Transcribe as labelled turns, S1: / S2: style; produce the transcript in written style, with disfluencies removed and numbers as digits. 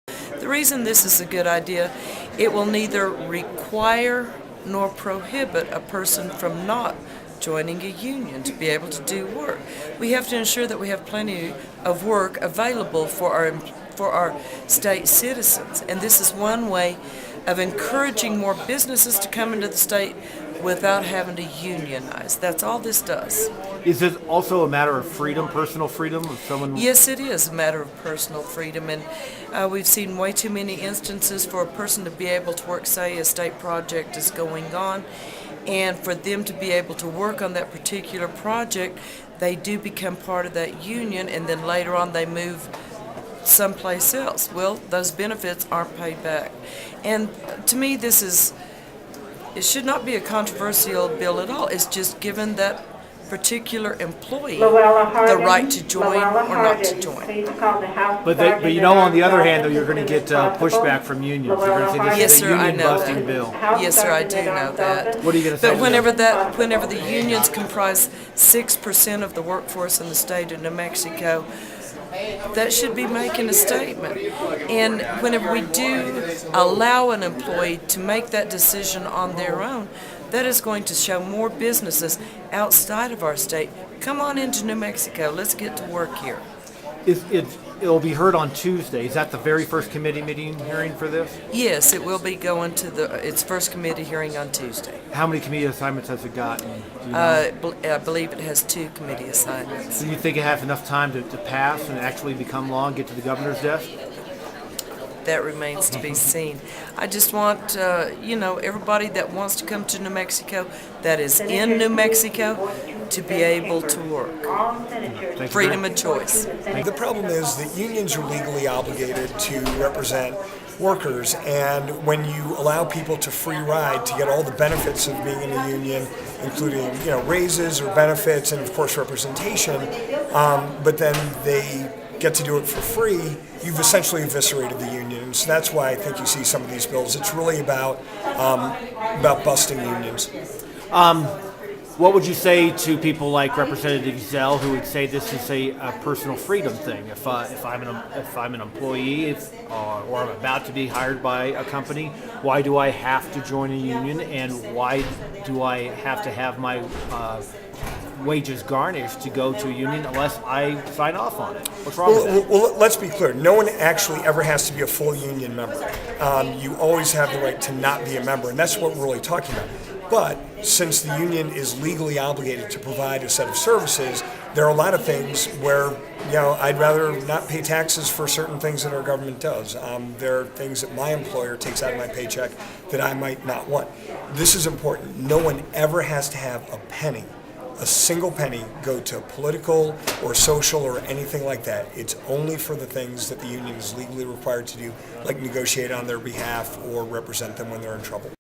S1: The reason this is a good idea, it will neither require nor prohibit a person from not joining a union to be able to do work. We have to ensure that we have plenty of work available for our state citizens, and this is one way of encouraging more businesses to come into the state without having to unionize. That's all this does.
S2: Is it also a matter of freedom, personal freedom of someone?
S1: Yes, it is a matter of personal freedom, and we've seen way too many instances for a person to be able to work, say a state project is going on, and for them to be able to work on that particular project, they do become part of that union, and then later on they move someplace else. Well, those benefits aren't paid back. And to me, it should not be a controversial bill at all. It's just given that particular employee the right to join or not to join.
S2: But on the other hand, though, you're going to get pushback from unions. You're going to say this is a union-busting bill.
S1: Yes, sir, I do know that.
S2: What are you going to say?
S1: But whenever the unions comprise 6% of the workforce in the state of New Mexico, that should be making a statement. And whenever we do allow an employee to make that decision on their own, that is going to show more businesses outside of our state. Come on into New Mexico. Let's get to work here.
S2: It'll be heard on Tuesday. Is that the very first committee meeting hearing for this?
S1: Yes, it will be going to its first committee hearing on Tuesday.
S2: How many committee assignments has it gotten? Do you know?
S1: I believe it has 2 committee assignments.
S2: Do you think it has enough time to pass and actually become law and get to the governor's desk?
S1: That remains to be seen. I just want, everybody that wants to come to New Mexico, that is in New Mexico, to be able to work. Freedom of choice.
S3: The problem is that unions are legally obligated to represent workers, and when you allow people to free ride to get all the benefits of being in a union, including raises or benefits and of course representation, but then they get to do it for free, you've essentially eviscerated the union. And so that's why I think you see some of these bills. It's really about busting unions.
S2: What would you say to people like Representative Ezzell, who would say this is a personal freedom thing? If I'm an employee or I'm about to be hired by a company, why do I have to join a union, and why do I have to have my wages garnished to go to a union unless I sign off on it? What's wrong with that?
S3: Well, let's be clear. No one actually ever has to be a full union member. You always have the right to not be a member, and that's what we're really talking about. But since the union is legally obligated to provide a set of services, there are a lot of things where I'd rather not pay taxes for certain things that our government does. There are things that my employer takes out of my paycheck that I might not want. This is important. No one ever has to have a single penny go to political or social or anything like that. It's only for the things that the union is legally required to do, like negotiate on their behalf or represent them when they're in trouble.